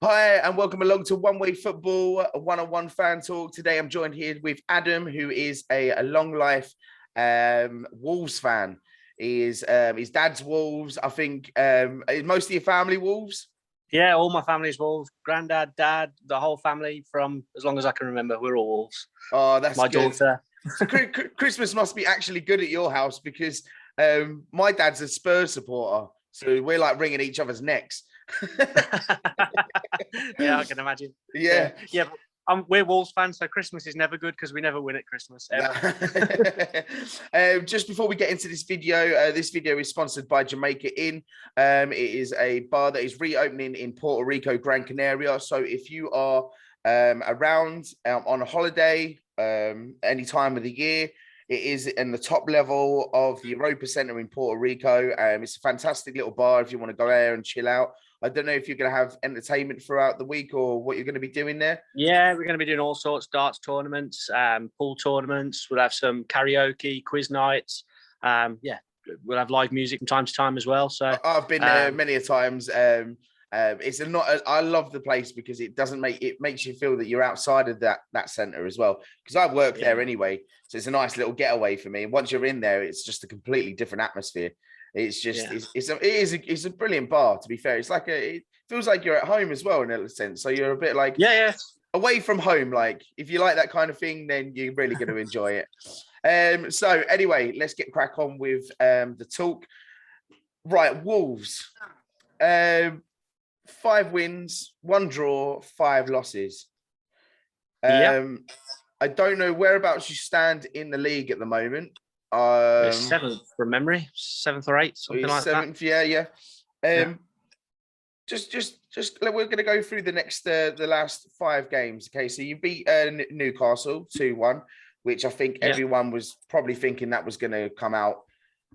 Hi, and welcome along to One Way Football, a one-on-one fan talk. Today, I'm joined here with Adam, who is a long life Wolves fan. His dad's Wolves. I think is most of your family Wolves. Yeah, all my family's Wolves. Granddad, dad, the whole family from as long as I can remember. We're all Wolves. Oh, that's my good. daughter. So Christmas must be actually good at your house because my dad's a Spurs supporter, so we're like wringing each other's necks. Yeah, I can imagine. Yeah. We're Wolves fans, so Christmas is never good because we never win at Christmas. Just before we get into this video is sponsored by Jamaica Inn. It is a bar that is reopening in Puerto Rico, Gran Canaria. So if you are around on a holiday any time of the year, it is in the top level of the Europa Center in Puerto Rico. It's a fantastic little bar if you want to go there and chill out. I don't know if you're going to have entertainment throughout the week or what you're going to be doing there. Yeah, we're going to be doing all sorts, darts tournaments, pool tournaments. We'll have some karaoke, quiz nights. We'll have live music from time to time as well. So I've been there many a times. I love the place because it makes you feel that you're outside of that center as well. Because I work there anyway, so it's a nice little getaway for me. And once you're in there, it's just a completely different atmosphere. It's just it's a brilliant bar. To be fair, it feels like you're at home as well in a sense. So you're a bit like away from home. Like if you like that kind of thing, then you're really going to enjoy it. So anyway, let's get crack on with the talk. Right, Wolves. 5 wins, 1 draw, 5 losses. I don't know whereabouts you stand in the league at the moment. 7th from memory, 7th or 8th, something like 7th, that. Just we're going to go through the last 5 games. Okay, so you beat Newcastle 2-1, which I think everyone was probably thinking that was going to come out.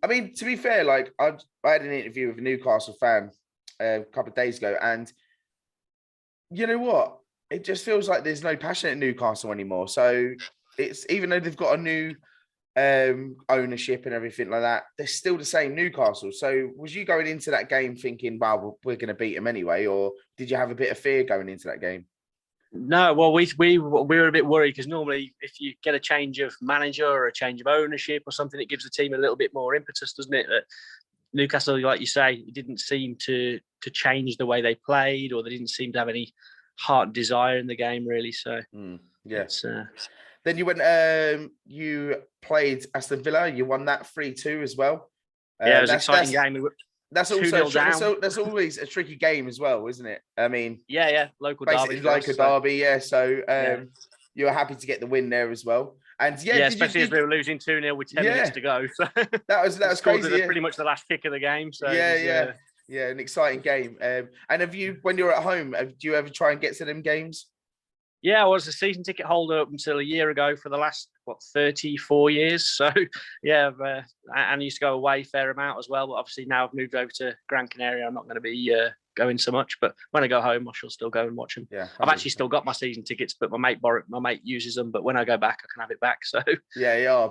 I mean, to be fair, like I had an interview with a Newcastle fan a couple of days ago, and you know what? It just feels like there's no passion at Newcastle anymore. So it's even though they've got a new ownership and everything like that, they're still the same Newcastle. So was you going into that game thinking, "Wow, we're going to beat them anyway," or did you have a bit of fear going into that game? No, well, we were a bit worried because normally if you get a change of manager or a change of ownership or something, it gives the team a little bit more impetus, doesn't it? Newcastle, like you say, it didn't seem to change the way they played, or they didn't seem to have any heart and desire in the game, really. So, Then you went, you played Aston Villa. You won that 3-2 as well. Yeah, it was an exciting game. That's also that's always a tricky game as well, isn't it? I mean, local derby, derby. Yeah, so you were happy to get the win there as well. And especially as we were losing 2-0 with 10 minutes to go. So that was crazy. Pretty much the last kick of the game. So an exciting game. And have you, when you're at home, do you ever try and get to them games? Yeah, I was a season ticket holder up until a year ago for the last 34 years. So and I used to go away a fair amount as well. But obviously now I've moved over to Gran Canaria. I'm not going to be going so much, but when I go home, I shall still go and watch them. Yeah, I've actually still got my season tickets, but my mate uses them. But when I go back, I can have it back. So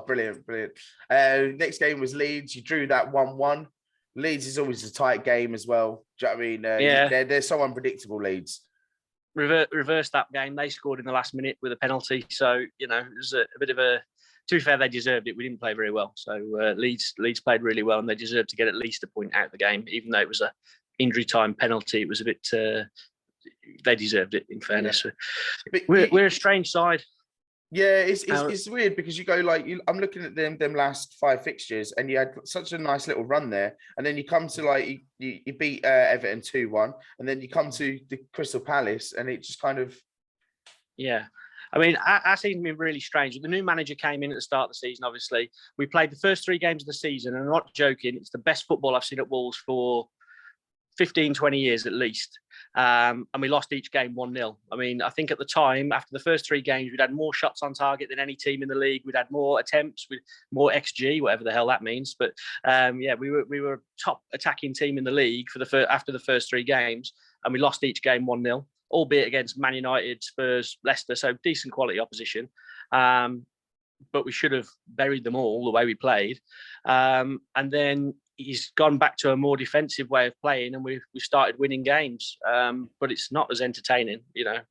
brilliant. Next game was Leeds. You drew that 1-1. Leeds is always a tight game as well. Do you know what I mean? They're so unpredictable, Leeds. Reverse that game. They scored in the last minute with a penalty. So, it was a bit of a... To be fair, they deserved it. We didn't play very well. So Leeds played really well, and they deserved to get at least a point out of the game, even though it was a injury time penalty. It was a bit... they deserved it, in fairness. Yeah. We're a strange side. Yeah, it's weird because you go I'm looking at them last 5 fixtures, and you had such a nice little run there, and then you come to you beat Everton 2-1, and then you come to the Crystal Palace, and it just kind of I mean, our season's been really strange. The new manager came in at the start of the season. Obviously, we played the first 3 games of the season, and I'm not joking. It's the best football I've seen at Wolves for 15, 20 years at least. And we lost each game 1-0. I mean, I think at the time, after the first 3 games, we'd had more shots on target than any team in the league. We'd had more attempts with more XG, whatever the hell that means. But we were a top attacking team in the league after the first 3 games, and we lost each game 1-0, albeit against Man United, Spurs, Leicester, so decent quality opposition. But we should have buried them all the way we played. And then he's gone back to a more defensive way of playing, and we started winning games. But it's not as entertaining,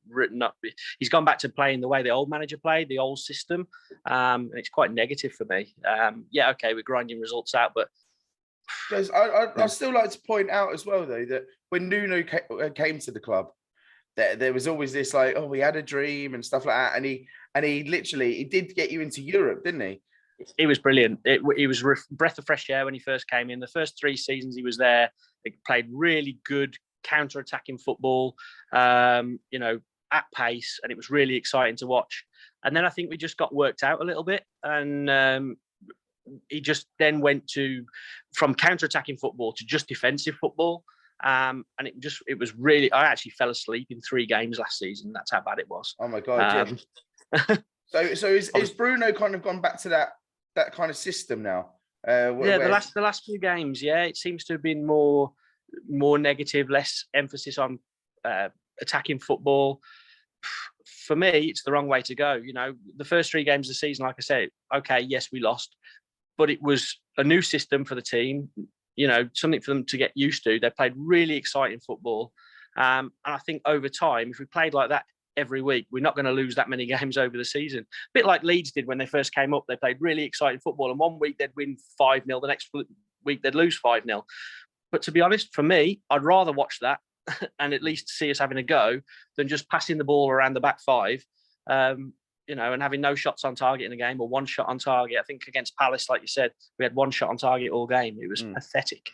written up. He's gone back to playing the way the old manager played, the old system, and it's quite negative for me. Okay, we're grinding results out, but I still like to point out as well, though, that when Nuno came to the club, there was always this like, oh, we had a dream and stuff like that, and he literally did get you into Europe, didn't he? He was brilliant. He was a breath of fresh air when he first came in. The first 3 seasons he was there, he played really good counter-attacking football, at pace, and it was really exciting to watch. And then I think we just got worked out a little bit, and he just then went from counter-attacking football to just defensive football. And it was really, I actually fell asleep in 3 games last season. That's how bad it was. Oh my God. So is Bruno kind of gone back to that kind of system now? The last few games, it seems to have been more negative, less emphasis on attacking football. For me, it's the wrong way to go. The first 3 games of the season, like I said, okay, yes, we lost, but it was a new system for the team. Something for them to get used to. They played really exciting football, and I think over time, if we played like that every week, we're not going to lose that many games over the season. A bit like Leeds did when they first came up. They played really exciting football, and one week they'd win 5-0, the next week they'd lose 5-0. But to be honest, for me, I'd rather watch that and at least see us having a go than just passing the ball around the back 5, and having no shots on target in a game, or 1 shot on target. I think against Palace, like you said, we had 1 shot on target all game. It was pathetic.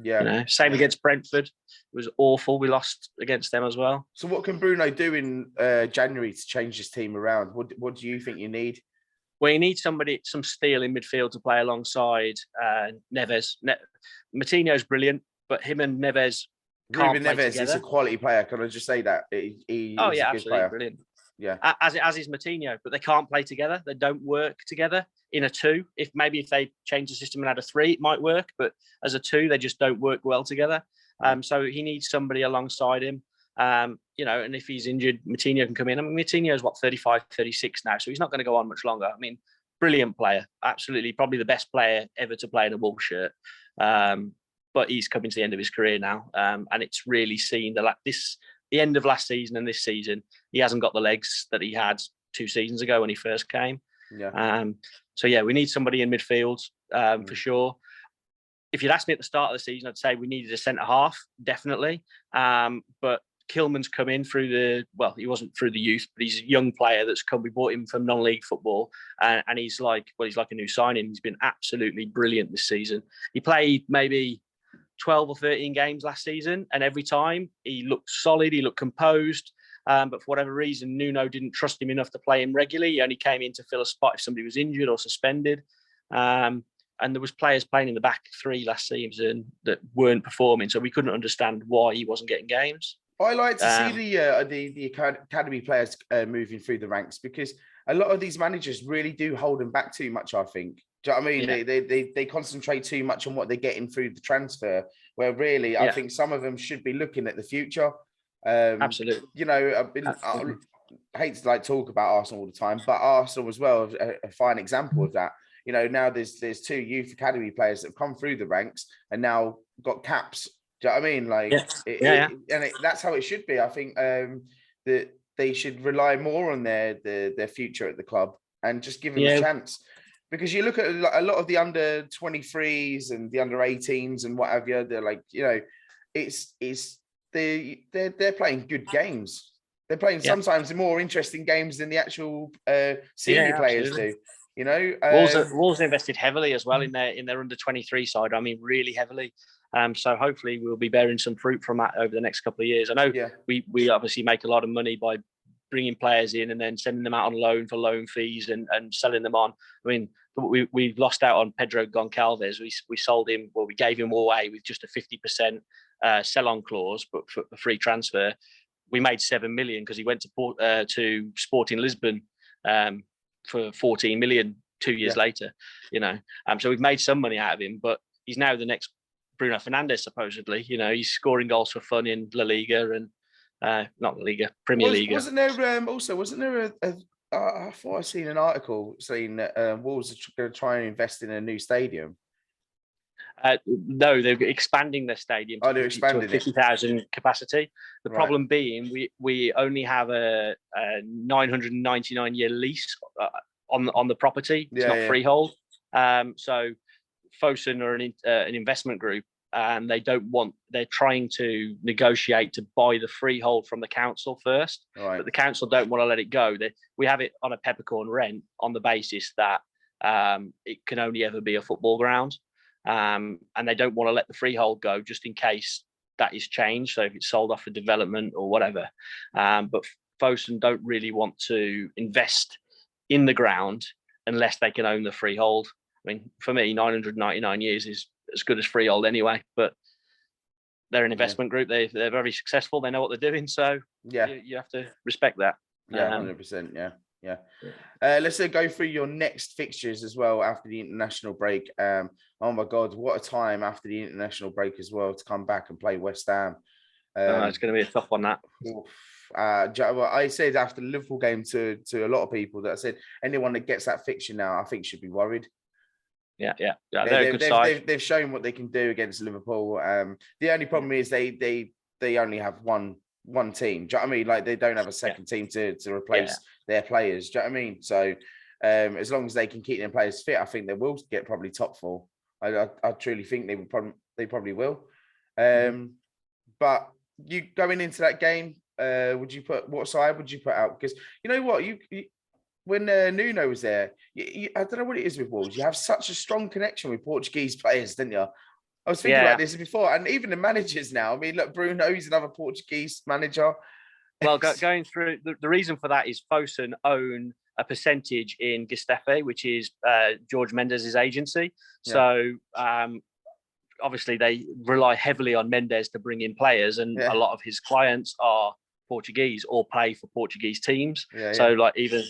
Yeah. Same against Brentford. It was awful. We lost against them as well. So what can Bruno do in January to change his team around? What do you think you need? Well, you need some steel in midfield to play alongside Neves. Moutinho's brilliant, but him and Neves can't play Neves together. is a quality player. Can I just say that? He's a good absolutely player. Brilliant. Yeah, as is Moutinho, but they can't play together. They don't work together in a 2. If they change the system and add a 3, it might work, but as a 2, they just don't work well together. So he needs somebody alongside him. And if he's injured, Moutinho can come in. I mean, Moutinho's 35, 36 now, so he's not going to go on much longer. I mean, brilliant player, absolutely, probably the best player ever to play in a Wolves shirt. But he's coming to the end of his career now, and it's really seen the end of last season and this season, he hasn't got the legs that he had 2 seasons ago when he first came. Yeah. We need somebody in midfield for sure. If you'd asked me at the start of the season, I'd say we needed a centre half, definitely. But Kilman's come in he wasn't through the youth, but he's a young player that's come. We bought him from non-league football, and he's like a new signing. He's been absolutely brilliant this season. He played maybe 12 or 13 games last season, and every time he looked solid, he looked composed, but for whatever reason Nuno didn't trust him enough to play him regularly. He only came in to fill a spot if somebody was injured or suspended, and there was players playing in the back 3 last season that weren't performing, so we couldn't understand why he wasn't getting games. I like to see the academy players moving through the ranks, because a lot of these managers really do hold them back too much, I think. Do you know what I mean? Yeah. They concentrate too much on what they're getting through the transfer, where really I think some of them should be looking at the future. Absolutely. I hate to talk about Arsenal all the time, but Arsenal as well is a fine example of that. Now there's 2 youth academy players that have come through the ranks and now got caps. Do you know what I mean? That's how it should be. I think that they should rely more on their future at the club and just give them a chance. Because you look at a lot of the under 23s and the under 18s and what have you, they're they're playing good games. They're playing sometimes more interesting games than the actual senior players do. Wolves invested heavily as well in their under 23 side. I mean, really heavily. So hopefully we'll be bearing some fruit from that over the next couple of years. I know we obviously make a lot of money by bringing players in and then sending them out on loan for loan fees and selling them on. I mean, we lost out on Pedro Goncalves. We sold him, we gave him away with just a 50% sell-on clause, but for a free transfer. We made 7 million because he went to Sporting Lisbon for 14 million 2 years later. So we've made some money out of him, but he's now the next Bruno Fernandes, supposedly. He's scoring goals for fun in La Liga and not La Liga, Premier League. Wasn't there I thought I seen an article saying that Wolves are going to try and invest in a new stadium. No, they're expanding their stadium they're expanding to a 50,000 capacity. The Right. problem being we only have a 999-year lease on the property. It's not freehold. So Fosun are an investment group, and they're trying to negotiate to buy the freehold from the council first. Right. But the council don't want to let it go. We have it on a peppercorn rent on the basis that it can only ever be a football ground. And they don't want to let the freehold go just in case that is changed. So if it's sold off for development or whatever. But Fosun don't really want to invest in the ground unless they can own the freehold. I mean, for me, 999 years is as good as freehold anyway, but they're an investment group. They're very successful. They know what they're doing. So you have to respect that. Yeah, 100%. Yeah. Let's go through your next fixtures as well after the international break. Oh my God, what a time after the international break as well to come back and play West Ham. It's going to be a tough one, that. I said after the Liverpool game to a lot of people that I said anyone that gets that fixture now, I think should be worried. Yeah. They're a good side. They've shown what they can do against Liverpool. The only problem is they only have one team. Do you know what I mean? Like they don't have a second team to replace their players. Do you know what I mean? So as long as they can keep their players fit, I think they will get probably top four. I truly think they probably will. But you going into that game, what side would you put out? Because you know what, you when Nuno was there, I don't know what it is with Wolves. You have such a strong connection with Portuguese players, didn't you? I was thinking about this before, and even the managers now. I mean, look, Bruno, he's another Portuguese manager. Well, going through the reason for that is Fosun own a percentage in Gestafe, which is George Mendes' agency. Yeah. So obviously they rely heavily on Mendes to bring in players, and a lot of his clients are Portuguese or play for Portuguese teams. So like even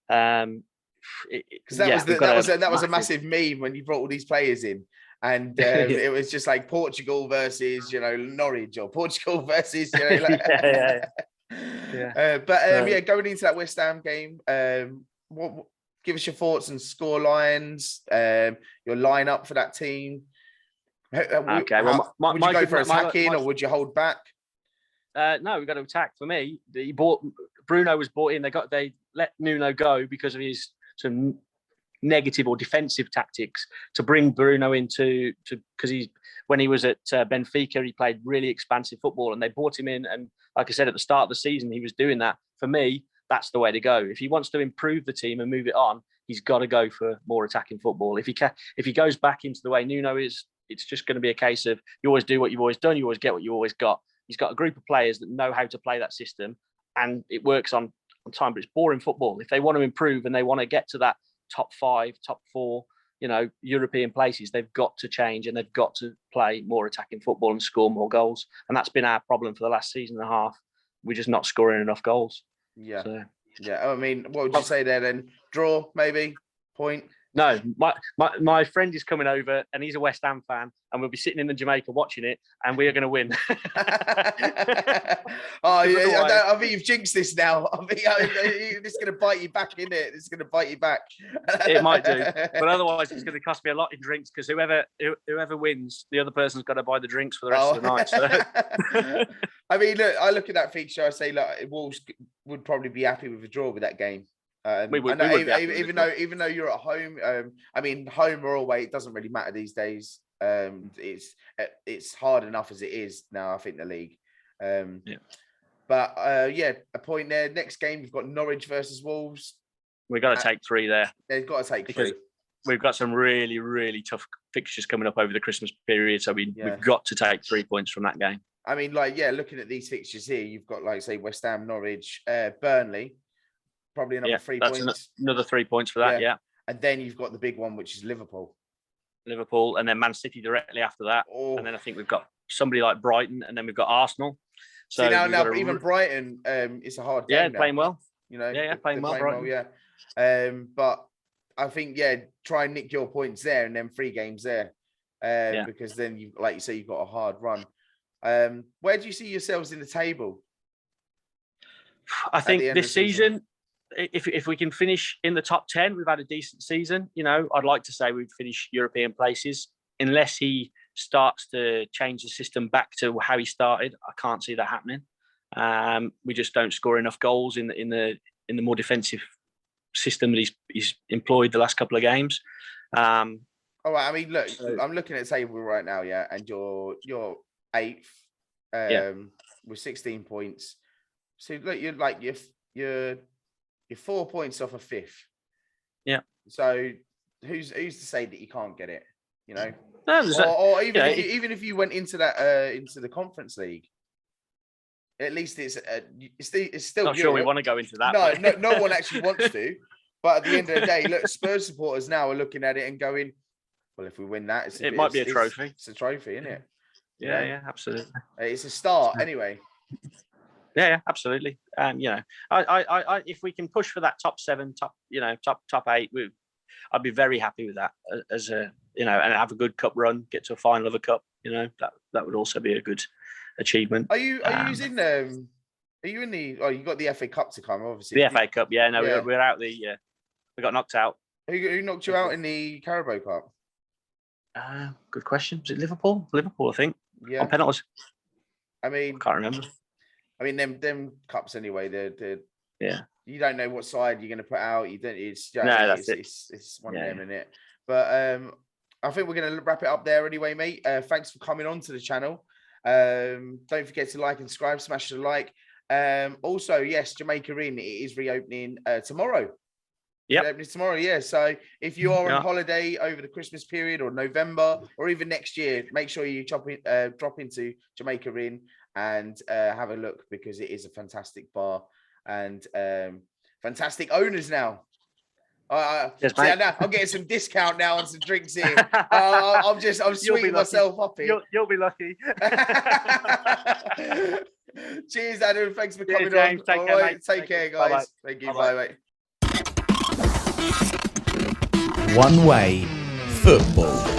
because that was a massive meme when you brought all these players in. And it was just like Portugal versus, Norwich, or Portugal versus, like... going into that West Ham game, give us your thoughts and score lines, your lineup for that team. Okay, would you go for attacking or would you hold back? No, we got to attack. For me, Bruno was brought in. They let Nuno go because of his some negative or defensive tactics to bring Bruno into because when he was at Benfica, he played really expansive football, and they brought him in. And like I said at the start of the season, he was doing that. For me, that's the way to go. If he wants to improve the team and move it on, he's got to go for more attacking football. If he goes back into the way Nuno is, it's just going to be a case of you always do what you've always done, you always get what you always got. He's got a group of players that know how to play that system, and it works on time. But it's boring football. If they want to improve and they want to get to that top 5, top 4, European places, they've got to change and they've got to play more attacking football and score more goals. And that's been our problem for the last season and a half. We're just not scoring enough goals. Yeah. So. Yeah. I mean, what would you say there then? Draw, maybe? Point? No, my friend is coming over and he's a West Ham fan, and we'll be sitting in the Jamaica watching it, and we are going to win. I think you've jinxed this now. I think this is going to bite you back, isn't it? This is going to bite you back. It might do, but otherwise it's going to cost me a lot in drinks, because whoever wins, the other person's got to buy the drinks for the rest of the night. So. I mean, look, I look at that fixture. I say, look, Wolves would probably be happy with a draw with that game. Even though you're at home, I mean, home or away, it doesn't really matter these days. It's hard enough as it is now, I think, the league. But a point there. Next game, we've got Norwich versus Wolves. We've got to take 3 there. They've got to take 3. We've got some really, really tough fixtures coming up over the Christmas period, so we've got to take 3 points from that game. I mean, looking at these fixtures here, you've got, say, West Ham, Norwich, Burnley. Probably another 3 points. Another 3 points for that, And then you've got the big one, which is Liverpool, and then Man City directly after that. And then I think we've got somebody like Brighton, and then we've got Arsenal. So see, now even Brighton, it's a hard game. Playing well. Playing well. But I think try and nick your points there, and then 3 games there, because then you, like you say, you've got a hard run. Where do you see yourselves in the table? I think this season, if we can finish in the top 10, we've had a decent season. I'd like to say we'd finish European places. unless he starts to change the system back to how he started, I can't see that happening. We just don't score enough goals in the more defensive system that he's employed the last couple of games. All right. I mean, look, I'm looking at the table right now, yeah, and you're 8th with 16 points. So look, you're 4 points off of 5th. Yeah. So who's to say that you can't get it? You know, no, even if you went into that into the Conference League, at least it's still. Not sure we want to go into that. No one actually wants to. But at the end of the day, look, Spurs supporters now are looking at it and going, "Well, if we win that, it might be a trophy. It's a trophy, isn't it?" Yeah, absolutely. It's a start, anyway. Yeah, absolutely. You know, I if we can push for that top 7, top 8, I'd be very happy with that as a, you know, and have a good cup run, get to a final of a cup. You know, that would also be a good achievement. Are you using Are you in the? Oh, you got the FA Cup to come, obviously. The FA Cup, yeah. No, yeah. We're out the. We got knocked out. Who knocked you out in the Carabao Cup? Good question. Was it Liverpool? Liverpool, I think. Yeah. On penalties. I mean, can't remember. I mean, them cups anyway. They're yeah. You don't know what side you're going to put out. You don't. It's It's one of them, isn't it? But I think we're going to wrap it up there anyway, mate. Thanks for coming on to the channel. Don't forget to like and subscribe. Smash the like. Also, yes, Jamaica Inn, it is reopening tomorrow. Yeah, opening tomorrow. Yeah. So if you are on holiday over the Christmas period or November or even next year, make sure you drop into Jamaica Inn and have a look, because it is a fantastic bar and fantastic owners now. Yes, I'm getting some discount now on some drinks here. I'm sweeting myself up here. You'll be lucky. Cheers, Adam. Thanks for coming James. on. Take care, mate. Take care, guys. Bye-bye. Thank you. Bye-bye. Bye, mate. One Way Football.